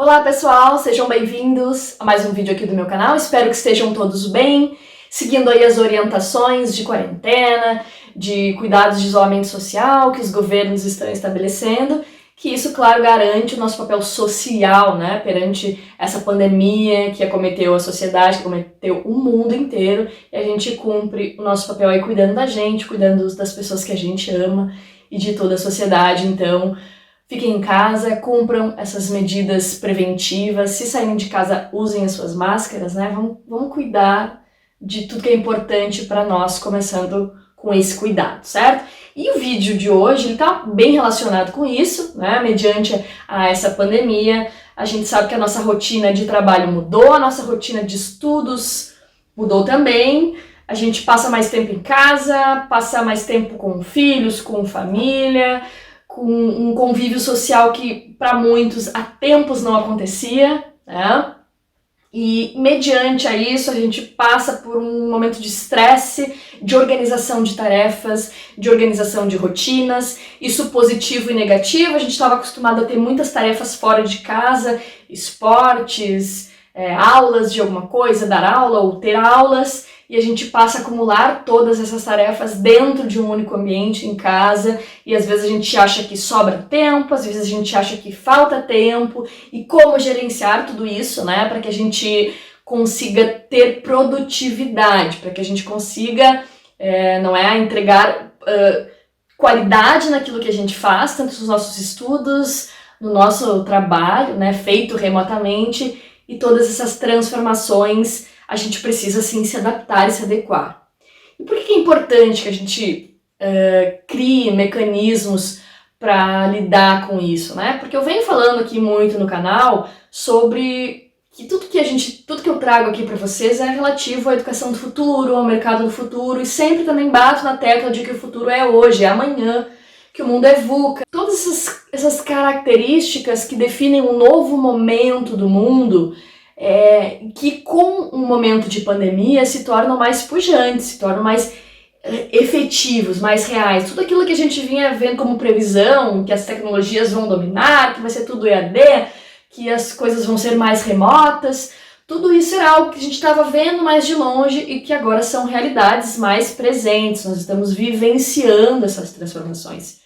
Olá pessoal, sejam bem-vindos a mais um vídeo aqui do meu canal, espero que estejam todos bem, seguindo aí as orientações de quarentena, de cuidados de isolamento social que os governos estão estabelecendo, que isso, claro, garante o nosso papel social, né, perante essa pandemia que acometeu a sociedade, que acometeu o mundo inteiro, e a gente cumpre o nosso papel aí cuidando da gente, cuidando das pessoas que a gente ama e de toda a sociedade. Então, fiquem em casa, cumpram essas medidas preventivas, se saírem de casa, usem as suas máscaras, né? Vamos cuidar de tudo que é importante para nós, começando com esse cuidado, certo? E o vídeo de hoje, ele tá bem relacionado com isso, né? Mediante a essa pandemia, a gente sabe que a nossa rotina de trabalho mudou, a nossa rotina de estudos mudou também, a gente passa mais tempo em casa, passa mais tempo com filhos, com família, com um convívio social que para muitos há tempos não acontecia, né? E mediante a isso a gente passa por um momento de estresse, de organização de tarefas, de organização de rotinas, isso positivo e negativo. A gente estava acostumado a ter muitas tarefas fora de casa, esportes, aulas de alguma coisa, dar aula ou ter aulas, e a gente passa a acumular todas essas tarefas dentro de um único ambiente, em casa, e às vezes a gente acha que sobra tempo, às vezes a gente acha que falta tempo, e como gerenciar tudo isso, né, para que a gente consiga ter produtividade, para que a gente consiga, entregar qualidade naquilo que a gente faz, tanto nos nossos estudos, no nosso trabalho, né, feito remotamente, e todas essas transformações a gente precisa sim se adaptar e se adequar. E por que é importante que a gente crie mecanismos para lidar com isso, né? Porque eu venho falando aqui muito no canal sobre que tudo que eu trago aqui para vocês é relativo à educação do futuro, ao mercado do futuro, e sempre também bato na tecla de que o futuro é hoje, é amanhã, que o mundo é VUCA. Todas essas características que definem um novo momento do mundo, que com um momento de pandemia se tornam mais pujantes, se tornam mais efetivos, mais reais. Tudo aquilo que a gente vinha vendo como previsão, que as tecnologias vão dominar, que vai ser tudo EAD, que as coisas vão ser mais remotas, tudo isso era algo que a gente estava vendo mais de longe e que agora são realidades mais presentes. Nós estamos vivenciando essas transformações.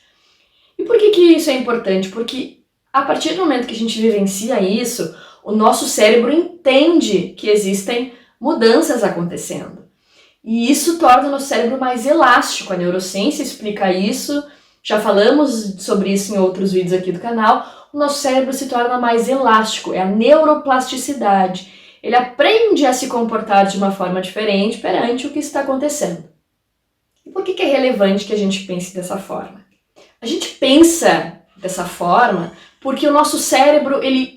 E por que isso é importante? Porque a partir do momento que a gente vivencia isso, o nosso cérebro entende que existem mudanças acontecendo. E isso torna o nosso cérebro mais elástico. A neurociência explica isso, já falamos sobre isso em outros vídeos aqui do canal. O nosso cérebro se torna mais elástico, é a neuroplasticidade. Ele aprende a se comportar de uma forma diferente perante o que está acontecendo. E por que é relevante que a gente pense dessa forma? A gente pensa dessa forma porque o nosso cérebro, ele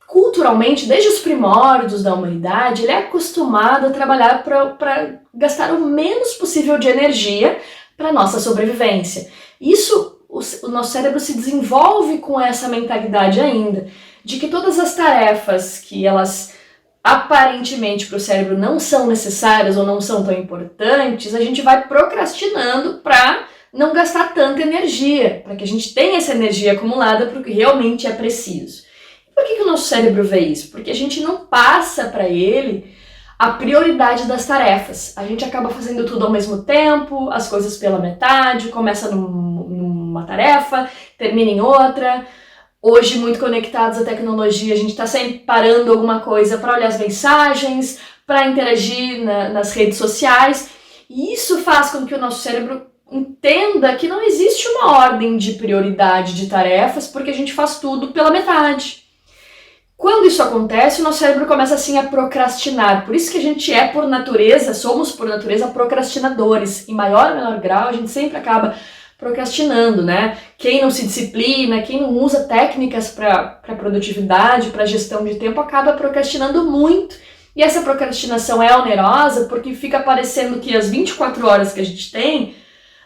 culturalmente, desde os primórdios da humanidade, ele é acostumado a trabalhar para gastar o menos possível de energia para a nossa sobrevivência. Isso, o nosso cérebro se desenvolve com essa mentalidade ainda, de que todas as tarefas que elas aparentemente para o cérebro não são necessárias ou não são tão importantes, a gente vai procrastinando para não gastar tanta energia, para que a gente tenha essa energia acumulada para o que realmente é preciso. Por que o nosso cérebro vê isso? Porque a gente não passa para ele a prioridade das tarefas. A gente acaba fazendo tudo ao mesmo tempo, as coisas pela metade, começa numa tarefa, termina em outra. Hoje, muito conectados à tecnologia, a gente está sempre parando alguma coisa para olhar as mensagens, para interagir nas redes sociais. E isso faz com que o nosso cérebro entenda que não existe uma ordem de prioridade de tarefas, porque a gente faz tudo pela metade. Quando isso acontece, o nosso cérebro começa assim a procrastinar. Por isso que a gente é por natureza, somos por natureza procrastinadores. Em maior ou menor grau, a gente sempre acaba procrastinando, né? Quem não se disciplina, quem não usa técnicas para produtividade, para gestão de tempo, acaba procrastinando muito. E essa procrastinação é onerosa porque fica parecendo que as 24 horas que a gente tem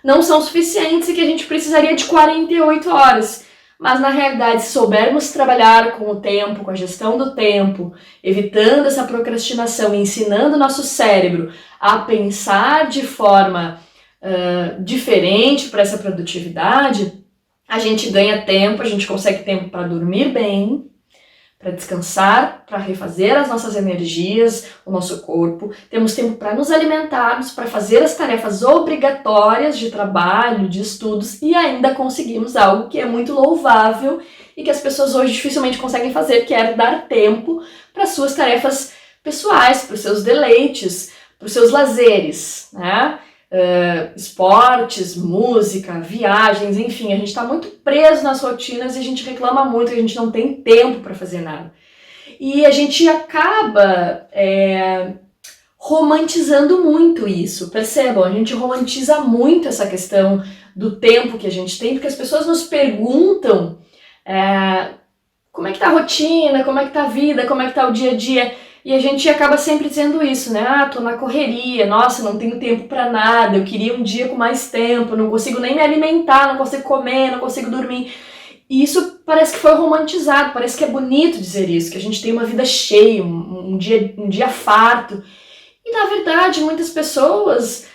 não são suficientes e que a gente precisaria de 48 horas. Mas na realidade, se soubermos trabalhar com o tempo, com a gestão do tempo, evitando essa procrastinação e ensinando o nosso cérebro a pensar de forma diferente para essa produtividade, a gente ganha tempo, a gente consegue tempo para dormir bem, para descansar, para refazer as nossas energias, o nosso corpo. Temos tempo para nos alimentarmos, para fazer as tarefas obrigatórias de trabalho, de estudos e ainda conseguimos algo que é muito louvável e que as pessoas hoje dificilmente conseguem fazer, que é dar tempo para suas tarefas pessoais, para os seus deleites, para os seus lazeres, né? Esportes, música, viagens, enfim, a gente está muito preso nas rotinas e a gente reclama muito que a gente não tem tempo para fazer nada. E a gente acaba romantizando muito isso, percebam, a gente romantiza muito essa questão do tempo que a gente tem, porque as pessoas nos perguntam como é que tá a rotina, como é que tá a vida, como é que tá o dia a dia. E a gente acaba sempre dizendo isso, né? Tô na correria, nossa, não tenho tempo pra nada, eu queria um dia com mais tempo, não consigo nem me alimentar, não consigo comer, não consigo dormir. E isso parece que foi romantizado, parece que é bonito dizer isso, que a gente tem uma vida cheia, um dia farto. E na verdade, muitas pessoas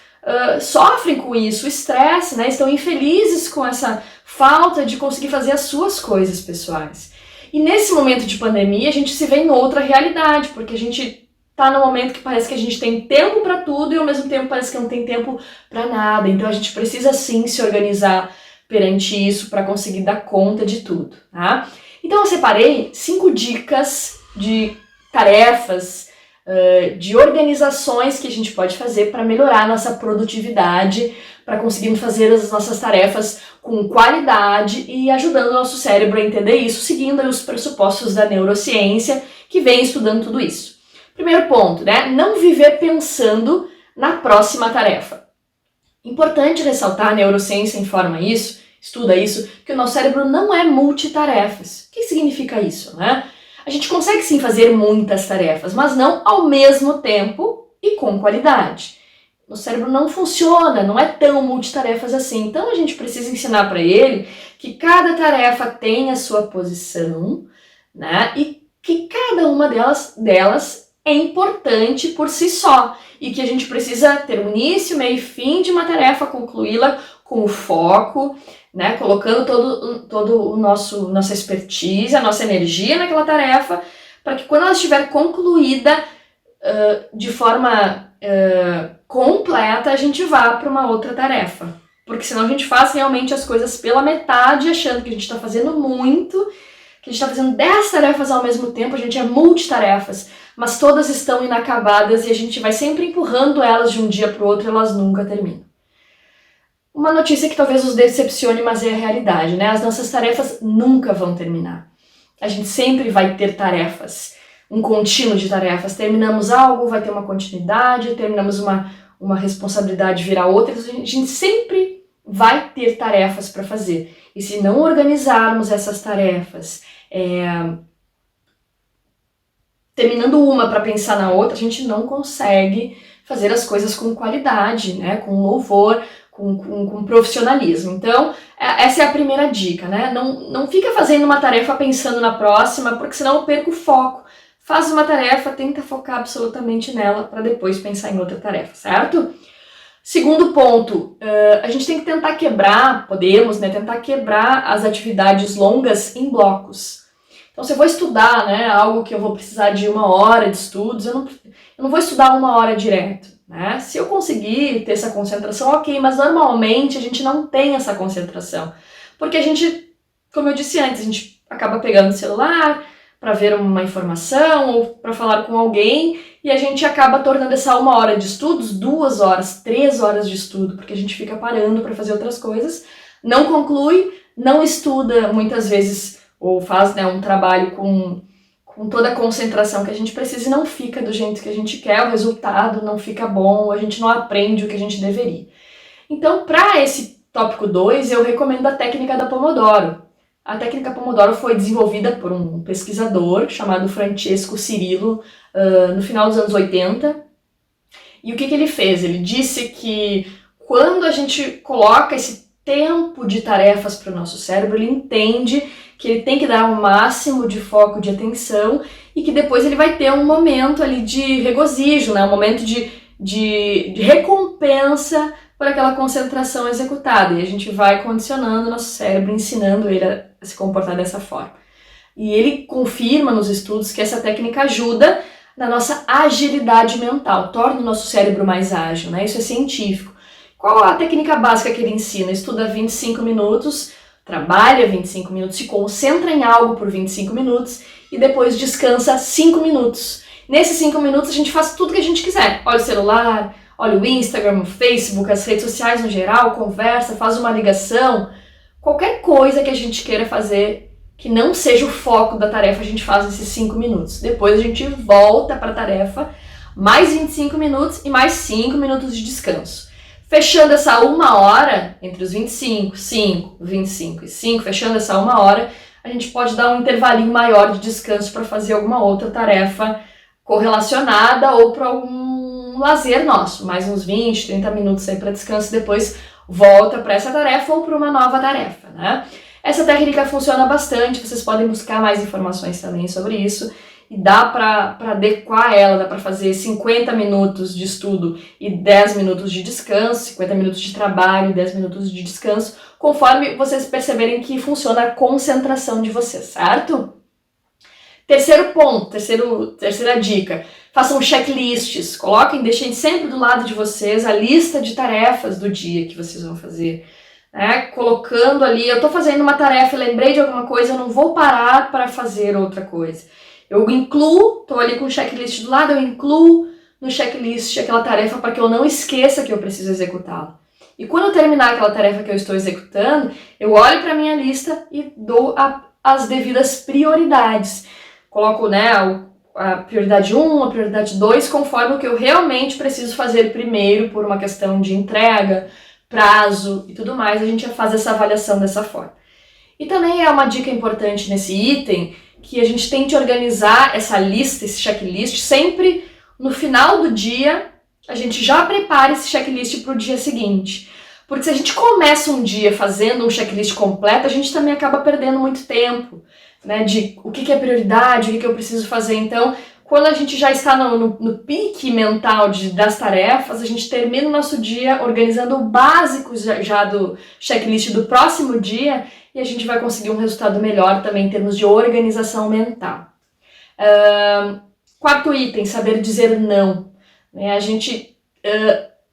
sofrem com isso, o estresse, né? Estão infelizes com essa falta de conseguir fazer as suas coisas pessoais. E nesse momento de pandemia, a gente se vê em outra realidade, porque a gente tá num momento que parece que a gente tem tempo para tudo e ao mesmo tempo parece que não tem tempo para nada. Então a gente precisa sim se organizar perante isso para conseguir dar conta de tudo, tá? Então eu separei 5 dicas de tarefas, de organizações que a gente pode fazer para melhorar a nossa produtividade, para conseguirmos fazer as nossas tarefas com qualidade e ajudando o nosso cérebro a entender isso, seguindo os pressupostos da neurociência que vem estudando tudo isso. Primeiro ponto, né? Não viver pensando na próxima tarefa. Importante ressaltar, a neurociência informa isso, estuda isso, que o nosso cérebro não é multitarefas. O que significa isso, né? A gente consegue sim fazer muitas tarefas, mas não ao mesmo tempo e com qualidade. O cérebro não funciona, não é tão multitarefas assim. Então a gente precisa ensinar para ele que cada tarefa tem a sua posição, né? E que cada uma delas é importante por si só. E que a gente precisa ter um início, meio e fim de uma tarefa, concluí-la com o foco, né? Colocando todo o nossa expertise, a nossa energia naquela tarefa, para que quando ela estiver concluída de forma completa, a gente vá para uma outra tarefa. Porque senão a gente faz realmente as coisas pela metade, achando que a gente está fazendo muito, que a gente está fazendo 10 tarefas ao mesmo tempo, a gente é multitarefas, mas todas estão inacabadas e a gente vai sempre empurrando elas de um dia para o outro e elas nunca terminam. Uma notícia que talvez os decepcione, mas é a realidade, né? As nossas tarefas nunca vão terminar. A gente sempre vai ter tarefas, um contínuo de tarefas. Terminamos algo, vai ter uma continuidade, terminamos uma responsabilidade, virar outra. A gente sempre vai ter tarefas para fazer. E se não organizarmos essas tarefas, terminando uma para pensar na outra, a gente não consegue fazer as coisas com qualidade, né? Com louvor, com profissionalismo. Então, essa é a primeira dica, né? Não fica fazendo uma tarefa pensando na próxima, porque senão eu perco o foco. Faz uma tarefa, tenta focar absolutamente nela para depois pensar em outra tarefa, certo? Segundo ponto, a gente tem que tentar quebrar, tentar quebrar as atividades longas em blocos. Então, se eu vou estudar, né, algo que eu vou precisar de 1 hora de estudos, eu não vou estudar 1 hora direto, né? Se eu conseguir ter essa concentração, ok, mas normalmente a gente não tem essa concentração, porque a gente, como eu disse antes, a gente acaba pegando o celular para ver uma informação ou para falar com alguém e a gente acaba tornando essa 1 hora de estudos 2 horas, 3 horas de estudo, porque a gente fica parando para fazer outras coisas, não conclui, não estuda muitas vezes ou faz, né, um trabalho com toda a concentração que a gente precisa e não fica do jeito que a gente quer, o resultado não fica bom, a gente não aprende o que a gente deveria. Então, para esse tópico 2, eu recomendo a técnica da Pomodoro. A técnica Pomodoro foi desenvolvida por um pesquisador chamado Francesco Cirillo no final dos anos 80. E o que ele fez? Ele disse que quando a gente coloca esse tempo de tarefas para o nosso cérebro, ele entende que ele tem que dar o máximo de foco, de atenção, e que depois ele vai ter um momento ali de regozijo, né? Um momento de recompensa por aquela concentração executada. E a gente vai condicionando o nosso cérebro, ensinando ele a se comportar dessa forma. E ele confirma nos estudos que essa técnica ajuda na nossa agilidade mental, torna o nosso cérebro mais ágil, né? Isso é científico. Qual a técnica básica que ele ensina? Estuda 25 minutos, trabalha 25 minutos, se concentra em algo por 25 minutos e depois descansa 5 minutos. Nesses 5 minutos a gente faz tudo que a gente quiser. Olha o celular, olha o Instagram, o Facebook, as redes sociais no geral, conversa, faz uma ligação. Qualquer coisa que a gente queira fazer que não seja o foco da tarefa, a gente faz nesses 5 minutos. Depois a gente volta para a tarefa, mais 25 minutos e mais 5 minutos de descanso. Fechando essa 1 hora, entre os 25, 5, 25 e 5, fechando essa 1 hora, a gente pode dar um intervalinho maior de descanso para fazer alguma outra tarefa correlacionada ou para algum lazer nosso. Mais uns 20, 30 minutos aí para descanso, depois volta para essa tarefa ou para uma nova tarefa, né? Essa técnica funciona bastante, vocês podem buscar mais informações também sobre isso. E dá para adequar ela, dá para fazer 50 minutos de estudo e 10 minutos de descanso, 50 minutos de trabalho e 10 minutos de descanso, conforme vocês perceberem que funciona a concentração de vocês, certo? Terceiro ponto, terceira dica, façam checklists, deixem sempre do lado de vocês a lista de tarefas do dia que vocês vão fazer. Colocando ali, eu tô fazendo uma tarefa, lembrei de alguma coisa, eu não vou parar para fazer outra coisa. Eu incluo, tô ali com o checklist do lado, eu incluo no checklist aquela tarefa para que eu não esqueça que eu preciso executá-la. E quando eu terminar aquela tarefa que eu estou executando, eu olho para minha lista e dou as devidas prioridades. Coloco, a prioridade 1, a prioridade 2, conforme o que eu realmente preciso fazer primeiro, por uma questão de entrega, prazo e tudo mais, a gente já faz essa avaliação dessa forma. E também é uma dica importante nesse item, que a gente tente organizar essa lista, esse checklist, sempre no final do dia, a gente já prepara esse checklist para o dia seguinte. Porque se a gente começa um dia fazendo um checklist completo, a gente também acaba perdendo muito tempo, né? De o que é prioridade, o que eu preciso fazer. Então, quando a gente já está no pique mental das tarefas, a gente termina o nosso dia organizando o básico já do checklist do próximo dia e a gente vai conseguir um resultado melhor também em termos de organização mental. Quarto item, saber dizer não. A gente,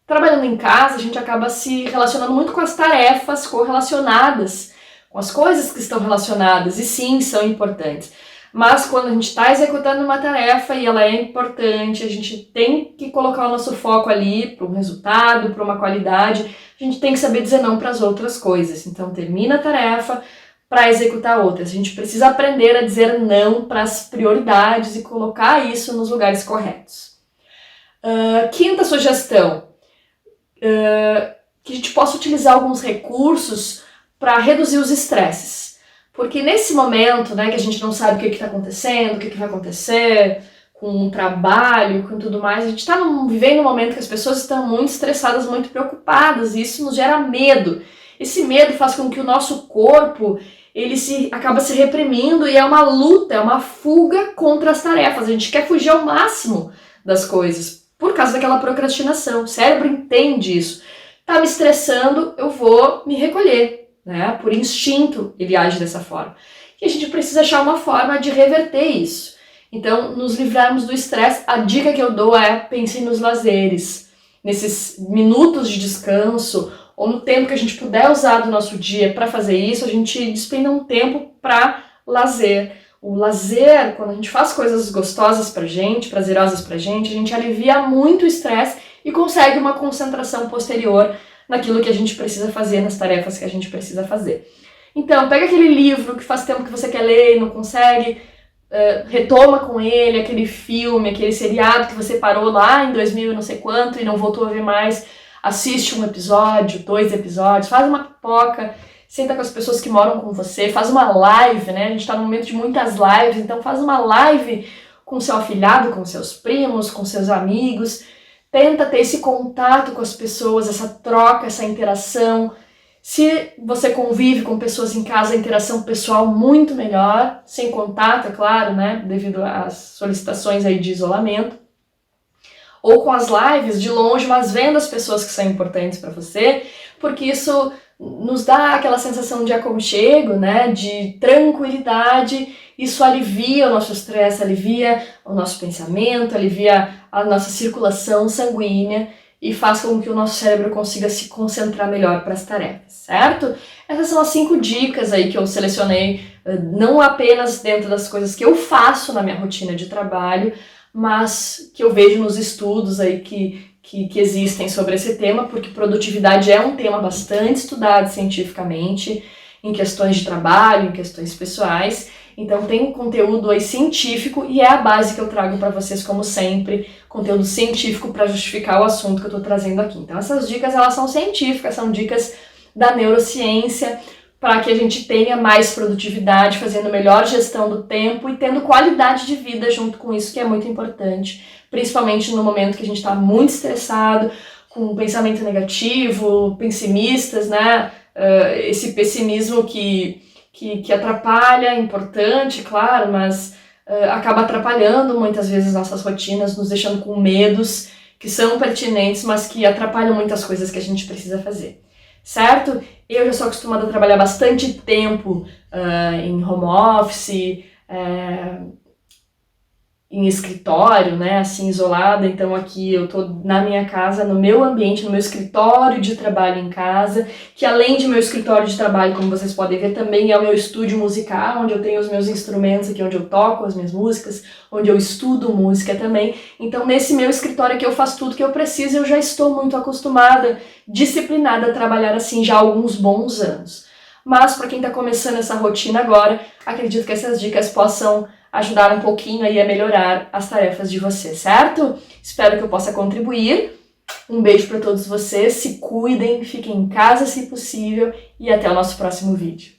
trabalhando em casa, a gente acaba se relacionando muito com as tarefas correlacionadas, com as coisas que estão relacionadas, e sim, são importantes. Mas quando a gente está executando uma tarefa e ela é importante, a gente tem que colocar o nosso foco ali para um resultado, para uma qualidade, a gente tem que saber dizer não para as outras coisas. Então termina a tarefa para executar outras. A gente precisa aprender a dizer não para as prioridades e colocar isso nos lugares corretos. Quinta sugestão, que a gente possa utilizar alguns recursos para reduzir os estresses. Porque nesse momento, que a gente não sabe o que está acontecendo, o que vai acontecer com o trabalho, com tudo mais, a gente está vivendo um momento que as pessoas estão muito estressadas, muito preocupadas, e isso nos gera medo. Esse medo faz com que o nosso corpo acaba se reprimindo e é uma luta, é uma fuga contra as tarefas. A gente quer fugir ao máximo das coisas por causa daquela procrastinação. O cérebro entende isso. Tá me estressando, eu vou me recolher. Por instinto ele age dessa forma. E a gente precisa achar uma forma de reverter isso. Então, nos livrarmos do estresse, a dica que eu dou é pensem nos lazeres, nesses minutos de descanso, ou no tempo que a gente puder usar do nosso dia para fazer isso, a gente despenda um tempo para lazer. O lazer, quando a gente faz coisas gostosas pra gente, prazerosas pra gente, a gente alivia muito o estresse e consegue uma concentração posterior naquilo que a gente precisa fazer, nas tarefas que a gente precisa fazer. Então, pega aquele livro que faz tempo que você quer ler e não consegue, retoma com ele aquele filme, aquele seriado que você parou lá em 2000 e não sei quanto e não voltou a ver mais, assiste um episódio, 2 episódios, faz uma pipoca, senta com as pessoas que moram com você, faz uma live, A gente está num momento de muitas lives, então faz uma live com seu afilhado, com seus primos, com seus amigos. Tenta ter esse contato com as pessoas, essa troca, essa interação. Se você convive com pessoas em casa, a interação pessoal muito melhor, sem contato, é claro, devido às solicitações aí de isolamento. ou com as lives de longe, mas vendo as pessoas que são importantes para você, porque isso nos dá aquela sensação de aconchego, né, de tranquilidade. Isso alivia o nosso estresse, alivia o nosso pensamento, alivia a nossa circulação sanguínea e faz com que o nosso cérebro consiga se concentrar melhor para as tarefas, certo? Essas são as 5 dicas aí que eu selecionei, não apenas dentro das coisas que eu faço na minha rotina de trabalho, mas que eu vejo nos estudos aí que existem sobre esse tema, porque produtividade é um tema bastante estudado cientificamente, em questões de trabalho, em questões pessoais. Então tem conteúdo aí científico e é a base que eu trago para vocês, como sempre, conteúdo científico para justificar o assunto que eu estou trazendo aqui. Então essas dicas, elas são científicas, são dicas da neurociência, para que a gente tenha mais produtividade, fazendo melhor gestão do tempo e tendo qualidade de vida junto com isso, que é muito importante, principalmente no momento que a gente está muito estressado, com um pensamento negativo, pessimistas, né? Esse pessimismo que atrapalha, é importante, claro, mas acaba atrapalhando muitas vezes nossas rotinas, nos deixando com medos que são pertinentes, mas que atrapalham muitas coisas que a gente precisa fazer, certo? Eu já sou acostumada a trabalhar bastante tempo em home office, em escritório, né, assim, isolada. Então aqui eu tô na minha casa, no meu ambiente, no meu escritório de trabalho em casa, que além de meu escritório de trabalho, como vocês podem ver, também é o meu estúdio musical, onde eu tenho os meus instrumentos aqui, onde eu toco as minhas músicas, onde eu estudo música também. Então nesse meu escritório aqui eu faço tudo que eu preciso, eu já estou muito acostumada, disciplinada a trabalhar assim já há alguns bons anos. Mas para quem está começando essa rotina agora, acredito que essas dicas possam ajudar um pouquinho aí a melhorar as tarefas de você, certo? Espero que eu possa contribuir. Um beijo para todos vocês, se cuidem, fiquem em casa se possível e até o nosso próximo vídeo.